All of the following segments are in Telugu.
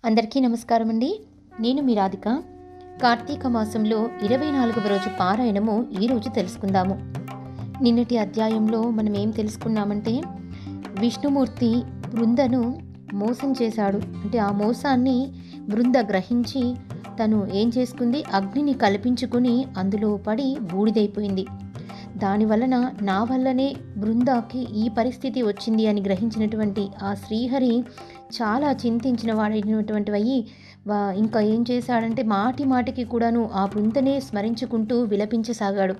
అందరికీ నమస్కారం అండి. నేను మీ రాధిక. కార్తీక మాసంలో 24వ రోజు పారాయణము ఈరోజు తెలుసుకుందాము. నిన్నటి అధ్యాయంలో మనం ఏం తెలుసుకున్నామంటే, విష్ణుమూర్తి బృందను మోసం చేశాడు. అంటే ఆ మోసాన్ని బృంద గ్రహించి తను ఏం చేసుకుంది, అగ్నిని కల్పించుకుని అందులో పడి బూడిదైపోయింది. దానివలన నా వల్లనే బృందాకి ఈ పరిస్థితి వచ్చింది అని గ్రహించినటువంటి ఆ శ్రీహరి చాలా చింతించిన వాడైనటువంటి అయ్యి ఇంకా ఏం చేశాడంటే, మాటి మాటికి కూడాను ఆ బృందనే స్మరించుకుంటూ విలపించసాగాడు.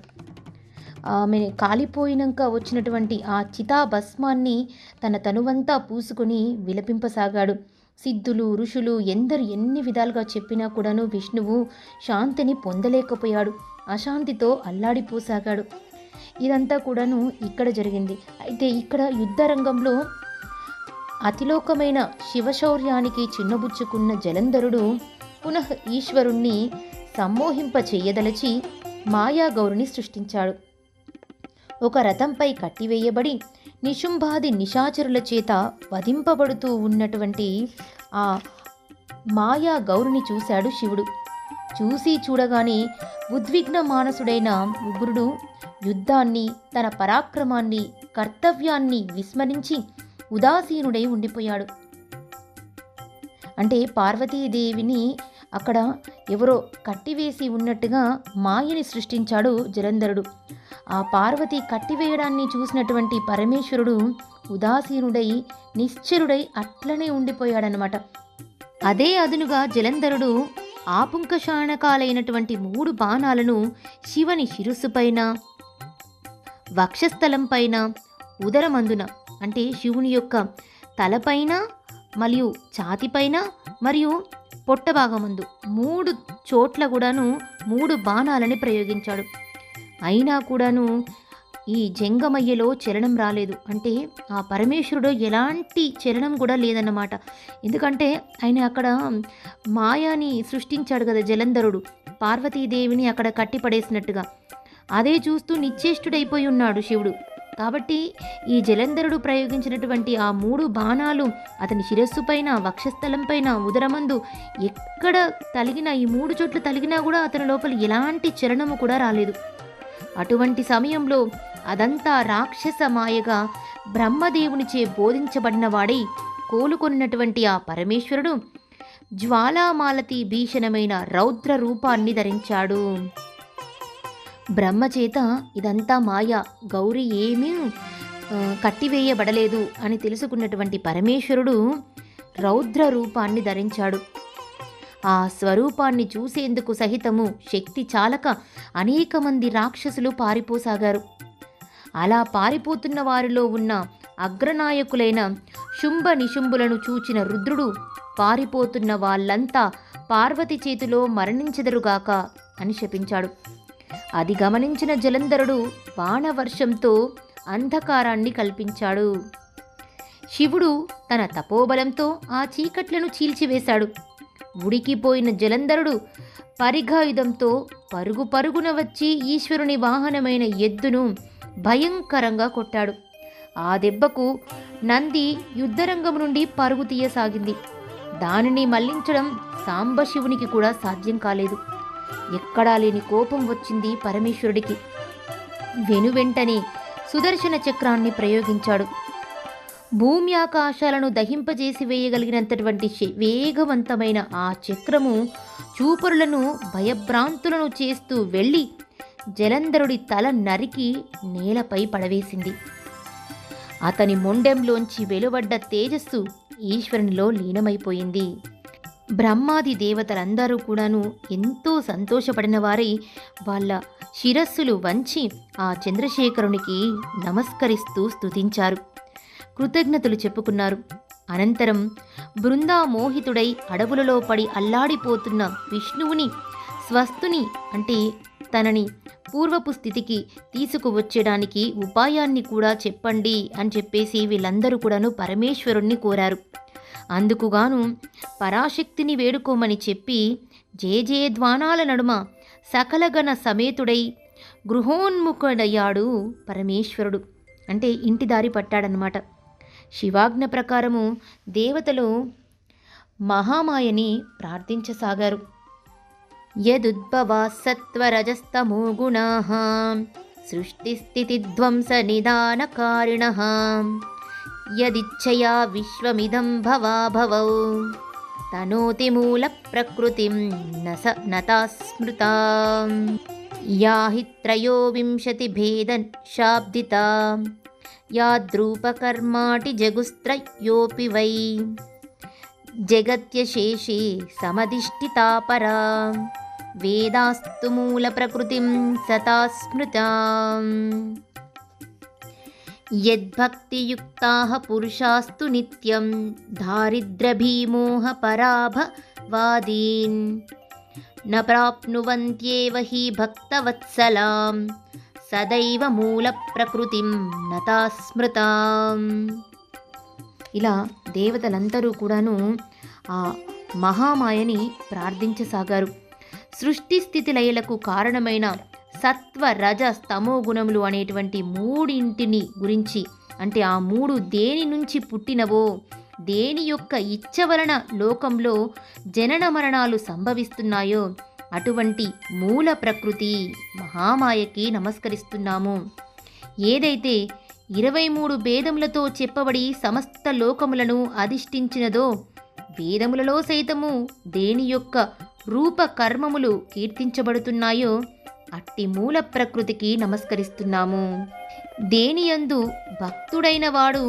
ఆమె కాలిపోయినాక వచ్చినటువంటి ఆ చితాభస్మాన్ని తన తనువంతా పూసుకొని విలపింపసాగాడు. సిద్ధులు ఋషులు ఎన్ని విధాలుగా చెప్పినా కూడాను విష్ణువు శాంతిని పొందలేకపోయాడు. అశాంతితో అల్లాడిపోసాగాడు. ఇదంతా కూడాను ఇక్కడ జరిగింది. అయితే ఇక్కడ యుద్ధ రంగంలో అతిలోకమైన శివశౌర్యానికి చిన్నబుచ్చుకున్న జలంధరుడు పునః ఈశ్వరుణ్ణి సమ్మోహింప చెయ్యదలచి మాయాగౌరిని సృష్టించాడు. ఒక రథంపై కట్టివేయబడి నిశుంభాది నిశాచరుల చేత వధింపబడుతూ ఉన్నటువంటి ఆ మాయా గౌరిని చూశాడు శివుడు. చూడగానే ఉద్విగ్న మానసుడైన ఉగ్రుడు యుద్ధాన్ని, తన పరాక్రమాన్ని, కర్తవ్యాన్ని విస్మరించి ఉదాసీనుడై ఉండిపోయాడు. అంటే పార్వతీదేవిని అక్కడ ఎవరో కట్టివేసి ఉన్నట్టుగా మాయని సృష్టించాడు జలంధరుడు. ఆ పార్వతి కట్టివేయడాన్ని చూసినటువంటి పరమేశ్వరుడు ఉదాసీనుడై నిశ్చరుడై అట్లనే ఉండిపోయాడనమాట. అదే అదునుగా జలంధరుడు ఆపుంకశానకాలైనటువంటి 3 బాణాలను శివుని శిరస్సుపైన, వక్షస్థలం పైన, ఉదరమందున అంటే శివుని యొక్క తలపైన మరియు ఛాతిపైన మరియు పొట్టభాగమందు 3 చోట్ల కూడాను 3 బాణాలని ప్రయోగించాడు. అయినా కూడాను ఈ జంగమయ్యలో చలనం రాలేదు. అంటే ఆ పరమేశ్వరుడు ఎలాంటి చలనం కూడా లేదన్నమాట. ఎందుకంటే ఆయన అక్కడ మాయాని సృష్టించాడు కదా జలంధరుడు, పార్వతీదేవిని అక్కడ కట్టిపడేసినట్టుగా. అదే చూస్తూ నిశ్చేష్టుడైపోయి ఉన్నాడు శివుడు. కాబట్టి ఈ జలంధరుడు ప్రయోగించినటువంటి ఆ 3 బాణాలు అతని శిరస్సు పైన, వక్షస్థలం పైన, ఉదరమందు ఎక్కడ తలిగినా, ఈ 3 చోట్ల తలిగినా కూడా అతని లోపల ఎలాంటి చలనము కూడా రాలేదు. అటువంటి సమయంలో అదంతా రాక్షస మాయగా బ్రహ్మదేవునిచే బోధించబడిన వాడై కోలుకొన్నటువంటి ఆ పరమేశ్వరుడు జ్వాలామాలతి భీషణమైన రౌద్ర రూపాన్ని ధరించాడు. బ్రహ్మచేత ఇదంతా మాయ, గౌరి ఏమీ కట్టివేయబడలేదు అని తెలుసుకున్నటువంటి పరమేశ్వరుడు రౌద్ర రూపాన్ని ధరించాడు. ఆ స్వరూపాన్ని చూసేందుకు సహితము శక్తి చాలక అనేక మంది రాక్షసులు పారిపోసాగారు. అలా పారిపోతున్న వారిలో ఉన్న అగ్రనాయకులైన శుంభ నిశుంభులను చూచిన రుద్రుడు పారిపోతున్న వాళ్ళంతా పార్వతి చేతిలో మరణించెదరుగాక అని శపించాడు. అది గమనించిన జలంధరుడు బాణవర్షంతో అంధకారాన్ని కల్పించాడు. శివుడు తన తపోబలంతో ఆ చీకట్లను చీల్చివేశాడు. ఉడికిపోయిన జలంధరుడు పరిఘాయుధంతో పరుగున వచ్చి ఈశ్వరుని వాహనమైన ఎద్దును భయంకరంగా కొట్టాడు. ఆ దెబ్బకు నంది యుద్ధరంగం నుండి పరుగు తీయసాగింది. దానిని మళ్లించడం సాంబశివునికి కూడా సాధ్యం కాలేదు. ఎక్కడా లేని కోపం వచ్చింది పరమేశ్వరుడికి. వెనువెంటనే సుదర్శన చక్రాన్ని ప్రయోగించాడు. భూమి ఆకాశాలను దహింపజేసి వేయగలిగినంతటువంటి వేగవంతమైన ఆ చక్రము చూపరులను భయభ్రాంతులను చేస్తూ వెళ్ళి జలంధరుడి తల నరికి నేలపై పడవేసింది. అతని మొండెంలోంచి వెలువడ్డ తేజస్సు ఈశ్వరునిలో లీనమైపోయింది. బ్రహ్మాది దేవతలందరూ కూడాను ఎంతో సంతోషపడిన వారై వాళ్ళ శిరస్సులు వంచి ఆ చంద్రశేఖరునికి నమస్కరిస్తూ స్తుతించారు, కృతజ్ఞతలు చెప్పుకున్నారు. అనంతరం బృందామోహితుడై అడవులలో పడి అల్లాడిపోతున్న విష్ణువుని స్వస్థుని అంటే తనని పూర్వపు స్థితికి తీసుకువచ్చేయడానికి ఉపాయాన్ని కూడా చెప్పండి అని చెప్పేసి వీళ్ళందరూ కూడాను పరమేశ్వరుణ్ణి కోరారు. అందుకుగాను పరాశక్తిని వేడుకోమని చెప్పి జయజయధ్వానాల నడుమ సకలగణ సమేతుడై గృహోన్ముఖుడయ్యాడు పరమేశ్వరుడు. అంటే ఇంటి దారి పట్టాడనమాట. శివాజ్ఞ ప్రకారము దేవతలు మహామాయని ప్రార్థించసాగారు. యదుద్భవా సత్వరజస్తమో గుణాః సృష్టిస్థితిధ్వంస నిదానకారిణః యదిచ్ఛయా విశ్వమిదం భవాభవౌ తనోతి మూల ప్రకృతిం నతా స్మృతా యా హి త్రయోవింశతి భేద శాబ్దితా యాద్రూపకర్మాటి జగుస్త్రయోపి వై జగత్యశేషే సమధిష్ఠితా పరా వేదాస్తు మూల ప్రకృతిం సతా స్మృతా యద్భక్తియుక్తాః పురుషాస్తు నిత్యం దారిద్ర్యభీమోహ పరాభవాదీన్ న ప్రాప్నువంత్యేవ హి భక్తవత్సలాం సదైవ మూల ప్రకృతిం నతా స్మృతాం. ఇలా దేవతలందరూ కూడాను ఆ మహామాయని ప్రార్థించసాగారు. సృష్టి స్థితి లయలకు కారణమైన సత్వ రజ స్తమో గుణములు అనేటువంటి మూడింటిని గురించి, అంటే ఆ మూడు దేని నుంచి పుట్టినవో, దేని యొక్క ఇచ్చ వలన లోకంలో జనన మరణాలు సంభవిస్తున్నాయో అటువంటి మూల ప్రకృతి మహామాయకి నమస్కరిస్తున్నాము. ఏదైతే 23 భేదములతో చెప్పబడి సమస్త లోకములను అధిష్ఠించినదో, వేదములలో సైతము దేని యొక్క రూప కర్మములు కీర్తించబడుతున్నాయో అట్టి మూల ప్రకృతికి నమస్కరిస్తున్నాము. దేనియందు భక్తుడైన వాడు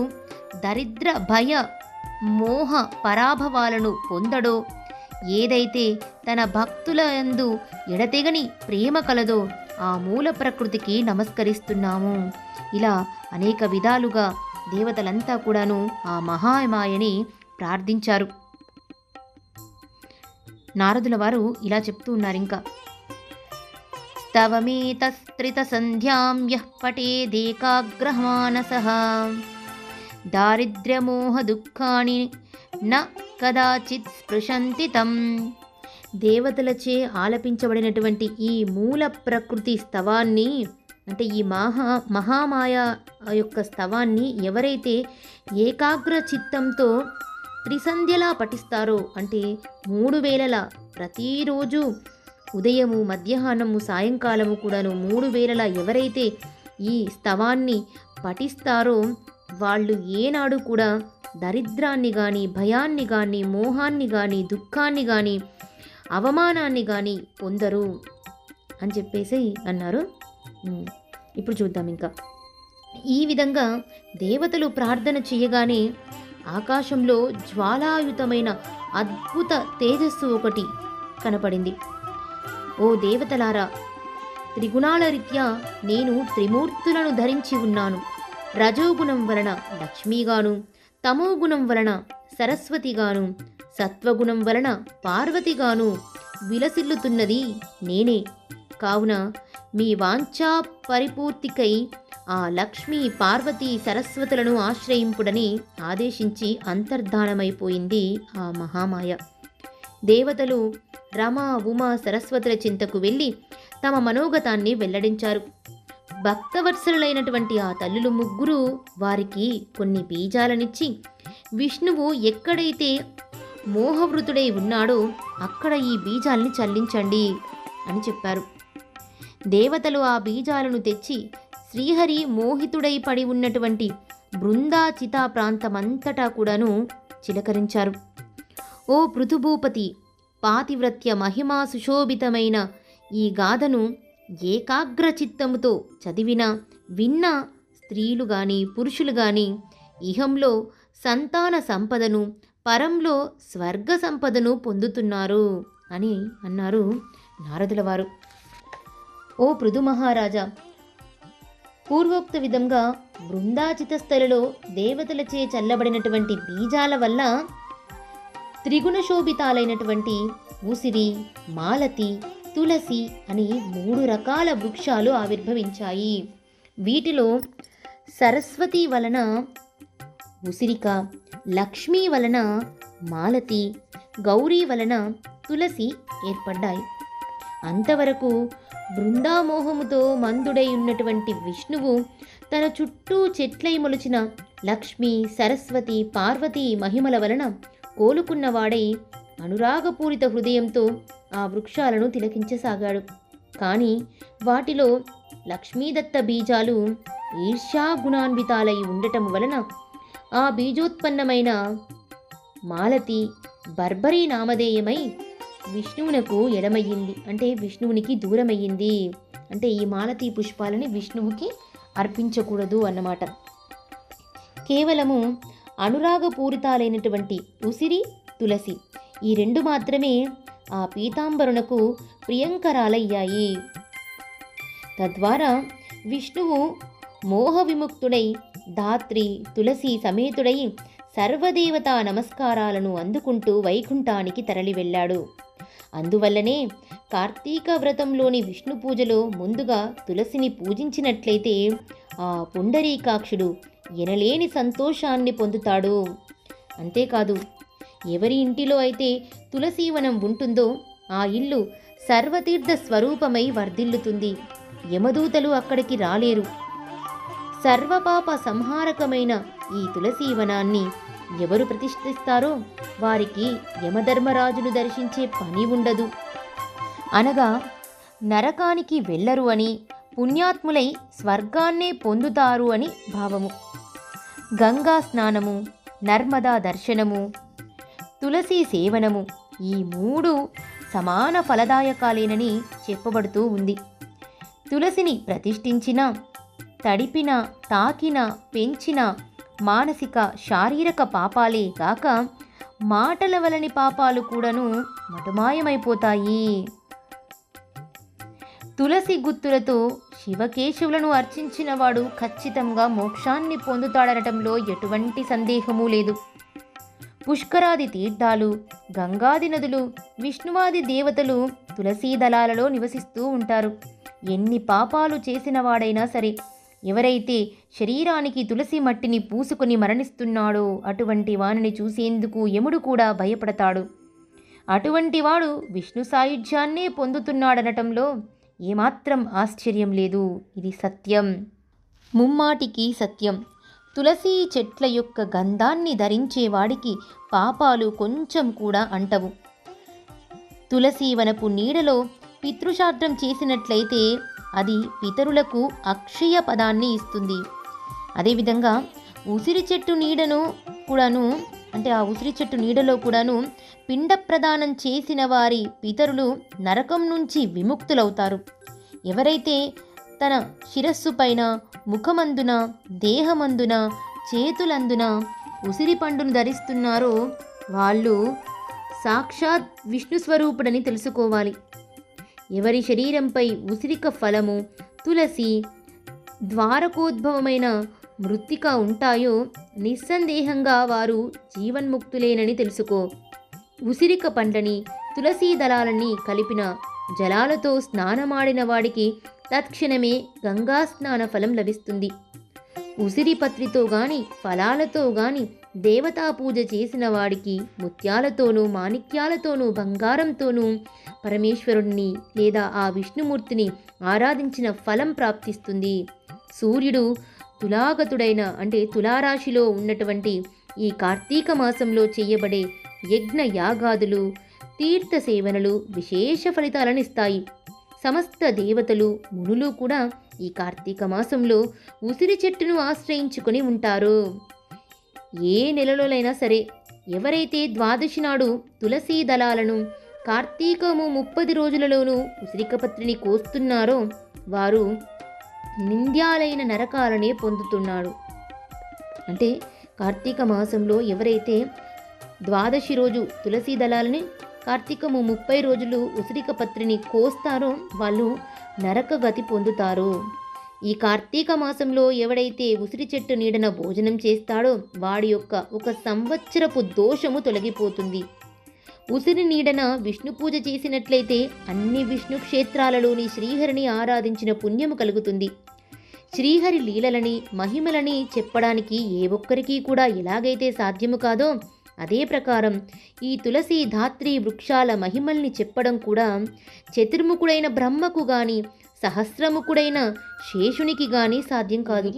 దరిద్ర భయ మోహ పరాభవాలను పొందడో, ఏదైతే తన భక్తుల యందు ఎడతెగని ప్రేమ కలదో ఆ మూల ప్రకృతికి నమస్కరిస్తున్నాము. ఇలా అనేక విధాలుగా దేవతలంతా కూడాను ఆ మహామాయని ప్రార్థించారు. నారదుల వారు ఇలా చెప్తూ ఉన్నారు ఇంకా, స్తవమేతస్త్రిత సంధ్యాం యః పఠేదేకాగ్రమానసః దారిద్ర్యమోహ దుఃఖాని న కదాచిత్ స్పృశంతి తం. దేవతలచే ఆలపించబడినటువంటి ఈ మూల ప్రకృతి స్తవాన్ని, అంటే ఈ మహామాయ యొక్క స్తవాన్ని ఎవరైతే ఏకాగ్ర చిత్తంతో త్రిసంధ్యలా పఠిస్తారో, అంటే 3 వేళలా ప్రతిరోజు ఉదయము మధ్యాహ్నము సాయంకాలము కూడాను 3 వేళలా ఎవరైతే ఈ స్తవాన్ని పఠిస్తారో వాళ్ళు ఏనాడు కూడా దరిద్రాన్ని కానీ, భయాన్ని కానీ, మోహాన్ని కానీ, దుఃఖాన్ని కానీ, అవమానాన్ని కానీ పొందరు అని చెప్పేసి అన్నారు. ఇప్పుడు చూద్దాం ఇంకా. ఈ విధంగా దేవతలు ప్రార్థన చేయగానే ఆకాశంలో జ్వాలాయుతమైన అద్భుత తేజస్సు ఒకటి కనపడింది. ఓ దేవతలారా, త్రిగుణాల రీత్యా నేను త్రిమూర్తులను ధరించి ఉన్నాను. రజోగుణం వలన లక్ష్మీగాను, తమోగుణం వలన సరస్వతిగాను, సత్వగుణం వలన పార్వతిగాను విలసిల్లుతున్నది నేనే. కావున మీ వాంఛా పరిపూర్తికై ఆ లక్ష్మీ పార్వతీ సరస్వతులను ఆశ్రయింపుడని ఆదేశించి అంతర్ధానమైపోయింది ఆ మహామాయ. దేవతలు రమ ఉమ సరస్వతుల చింతకు వెళ్ళి తమ మనోగతాన్ని వెల్లడించారు. భక్తవత్సలులైనటువంటి ఆ తల్లులు ముగ్గురు వారికి కొన్ని బీజాలనిచ్చి, విష్ణువు ఎక్కడైతే మోహవృతుడై ఉన్నాడో అక్కడ ఈ బీజాలని చల్లించండి అని చెప్పారు. దేవతలు ఆ బీజాలను తెచ్చి శ్రీహరి మోహితుడై పడి ఉన్నటువంటి బృందాచితా ప్రాంతమంతటా కూడాను చిలకరించారు. ఓ పృథుభూపతి, పాతివ్రత్య మహిమా సుశోభితమైన ఈ గాథను ఏకాగ్ర చిత్తముతో చదివినా విన్నా స్త్రీలు గాని పురుషులు గాని ఇహంలో సంతాన సంపదను, పరంలో స్వర్గ సంపదను పొందుతున్నారు అని అన్నారు నారదుల వారు. ఓ పృథు మహారాజా, పూర్వోక్త విధంగా బృందాచిత స్థలలో దేవతలచే చల్లబడినటువంటి బీజాల వల్ల త్రిగుణ శోభితాలైనటువంటి ఉసిరి, మాలతి, తులసి అని 3 రకాల వృక్షాలు ఆవిర్భవించాయి. వీటిలో సరస్వతి వలన ఉసిరిక, లక్ష్మీ వలన మాలతి, గౌరీ వలన తులసి ఏర్పడ్డాయి. అంతవరకు బృందామోహముతో మందుడై ఉన్నటువంటి విష్ణువు తన చుట్టూ చెట్లై మొలిచిన లక్ష్మీ, సరస్వతి, పార్వతీ మహిమల వలన కోలుకున్నవాడై అనురాగపూరిత హృదయంతో ఆ వృక్షాలను తిలకించసాగాడు. కానీ వాటిలో లక్ష్మీదత్త బీజాలు ఈర్ష్యాగుణాన్వితాలై ఉండటం వలన ఆ బీజోత్పన్నమైన మాలతి బర్బరీ నామధేయమై విష్ణువునకు ఎడమయ్యింది, అంటే విష్ణువునికి దూరమయ్యింది. అంటే ఈ మాలతీ పుష్పాలని విష్ణువుకి అర్పించకూడదు అన్నమాట. కేవలము అనురాగపూరితాలైనటువంటి ఉసిరి, తులసి ఈ రెండు మాత్రమే ఆ పీతాంబరునకు ప్రియంకరాలయ్యాయి. తద్వారా విష్ణువు మోహ విముక్తుడై ధాత్రి తులసి సమేతుడై సర్వదేవతా నమస్కారాలను అందుకుంటూ వైకుంఠానికి తరలి వెళ్ళాడు. అందువల్లనే కార్తీక వ్రతంలోని విష్ణు పూజలో ముందుగా తులసిని పూజించినట్లయితే ఆ పుండరీకాక్షుడు ఎనలేని సంతోషాన్ని పొందుతాడు. అంతేకాదు, ఎవరి ఇంటిలో అయితే తులసీవనం ఉంటుందో ఆ ఇల్లు సర్వతీర్థ స్వరూపమై వర్ధిల్లుతుంది. యమదూతలు అక్కడికి రాలేరు. సర్వపాప సంహారకమైన ఈ తులసీవనాన్ని ఎవరు ప్రతిష్ఠిస్తారో వారికి యమధర్మరాజును దర్శించే పని ఉండదు. అనగా నరకానికి వెళ్ళరు అని, పుణ్యాత్ములై స్వర్గాన్నే పొందుతారు అని భావము. గంగా స్నానము, నర్మదా దర్శనము, తులసీ సేవనము ఈ మూడు సమాన ఫలదాయకాలేనని చెప్పబడుతూ ఉంది. తులసిని ప్రతిష్ఠించిన, తడిపిన, తాకిన, పెంచిన మానసిక శారీరక పాపాలే కాక మాటల వలని పాపాలు కూడాను మటుమాయమైపోతాయి. తులసి గుత్తులతో శివకేశవులను అర్చించిన వాడు ఖచ్చితంగా మోక్షాన్ని పొందుతాడనటంలో ఎటువంటి సందేహమూ లేదు. పుష్కరాది తీర్థాలు, గంగాది నదులు, విష్ణువాది దేవతలు తులసీ దళాలలో నివసిస్తూ ఉంటారు. ఎన్ని పాపాలు చేసిన వాడైనా సరే, ఎవరైతే శరీరానికి తులసి మట్టిని పూసుకొని మరణిస్తున్నాడో అటువంటి వానిని చూసేందుకు యముడు కూడా భయపడతాడు. అటువంటి వాడు విష్ణు సాయుధ్యాన్నే పొందుతున్నాడనటంలో ఏమాత్రం ఆశ్చర్యం లేదు. ఇది సత్యం, ముమ్మాటికి సత్యం. తులసి చెట్ల యొక్క గంధాన్ని ధరించేవాడికి పాపాలు కొంచెం కూడా అంటవు. తులసి వనపు నీడలో పితృశ్రాద్ధం చేసినట్లయితే అది పితరులకు అక్షయ పదాన్ని ఇస్తుంది. అదేవిధంగా ఉసిరి చెట్టు నీడను కూడాను, అంటే ఆ ఉసిరి చెట్టు నీడలో కూడాను పిండ ప్రదానం చేసిన వారి పితరులు నరకం నుంచి విముక్తులవుతారు. ఎవరైతే తన శిరస్సు పైన, ముఖమందున, దేహమందున, చేతులందున ఉసిరి పండును ధరిస్తున్నారో వాళ్ళు సాక్షాత్ విష్ణు స్వరూపుడని తెలుసుకోవాలి. ఎవరి శరీరంపై ఉసిరిక ఫలము, తులసి, ద్వారకోద్భవమైన మృత్తిక ఉంటాయో నిస్సందేహంగా వారు జీవన్ముక్తులేనని తెలుసుకో. ఉసిరిక పండ్లని, తులసీ దళాలని కలిపిన జలాలతో స్నానమాడిన వాడికి తత్క్షణమే గంగా స్నాన ఫలం లభిస్తుంది. ఉసిరి పత్రితో గాని, ఫలాలతో గాని దేవతా పూజ చేసిన వాడికి ముత్యాలతోనూ, మాణిక్యాలతోనూ, బంగారంతోనూ పరమేశ్వరుడిని లేదా ఆ విష్ణుమూర్తిని ఆరాధించిన ఫలం ప్రాప్తిస్తుంది. సూర్యుడు తులాగతుడైన, అంటే తులారాశిలో ఉన్నటువంటి ఈ కార్తీక మాసంలో చేయబడే యజ్ఞ యాగాదులు, తీర్థ సేవనలు విశేష ఫలితాలను ఇస్తాయి. సమస్త దేవతలు, మునులు కూడా ఈ కార్తీక మాసంలో ఉసిరి చెట్టును ఆశ్రయించుకొని ఉంటారు. ఏ నెలలోనైనా సరే ఎవరైతే ద్వాదశి నాడు తులసీ దళాలను, కార్తీకము 30 రోజులలోనూ ఉసిరికపత్రిని కోస్తున్నారో వారు నింద్యాలైన నరకాలనే పొందుతున్నాడు. అంటే కార్తీక మాసంలో ఎవరైతే ద్వాదశి రోజు తులసీ దళాలని, కార్తీకము 30 రోజులు ఉసిరికపత్రిని కోస్తారో వాళ్ళు నరక గతి పొందుతారు. ఈ కార్తీక మాసంలో ఎవడైతే ఉసిరి చెట్టు నీడన భోజనం చేస్తాడో వాడి యొక్క 1 సంవత్సరపు దోషము తొలగిపోతుంది. ఉసిరి నీడన విష్ణు పూజ చేసినట్లయితే అన్ని విష్ణు క్షేత్రాలలోని శ్రీహరిని ఆరాధించిన పుణ్యము కలుగుతుంది. శ్రీహరి లీలలని, మహిమలని చెప్పడానికి ఏ ఒక్కరికి కూడా ఎలాగైతే సాధ్యము కాదో అదే ప్రకారం ఈ తులసి, ధాత్రి వృక్షాల మహిమల్ని చెప్పడం కూడా చతుర్ముఖుడైన బ్రహ్మకు గాని, సహస్రముఖుడైన శేషునికి గాని సాధ్యం కాదు.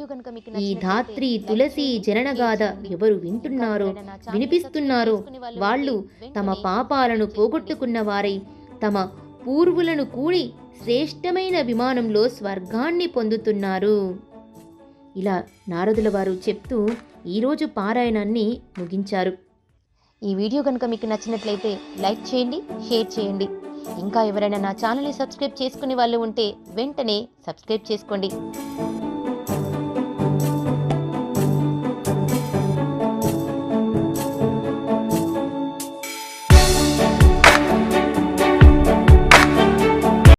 ఈ ధాత్రి తులసి జననగాథ ఎవరు వింటున్నారో వినిపిస్తున్నారో వాళ్ళు తమ పాపాలను పోగొట్టుకున్న వారై తమ పూర్వులను కూడి శ్రేష్టమైన విమానంలో స్వర్గాన్ని పొందుతున్నారు. ఇలా నారదుల వారు చెప్తూ ఈరోజు పారాయణాన్ని ముగించారు. ఈ వీడియో కనుక మీకు నచ్చినట్లయితే లైక్ చేయండి, షేర్ చేయండి. ఇంకా ఎవరైనా నా ఛానల్ని సబ్స్క్రైబ్ చేసుకునే వాళ్ళు ఉంటే వెంటనే సబ్స్క్రైబ్ చేసుకోండి.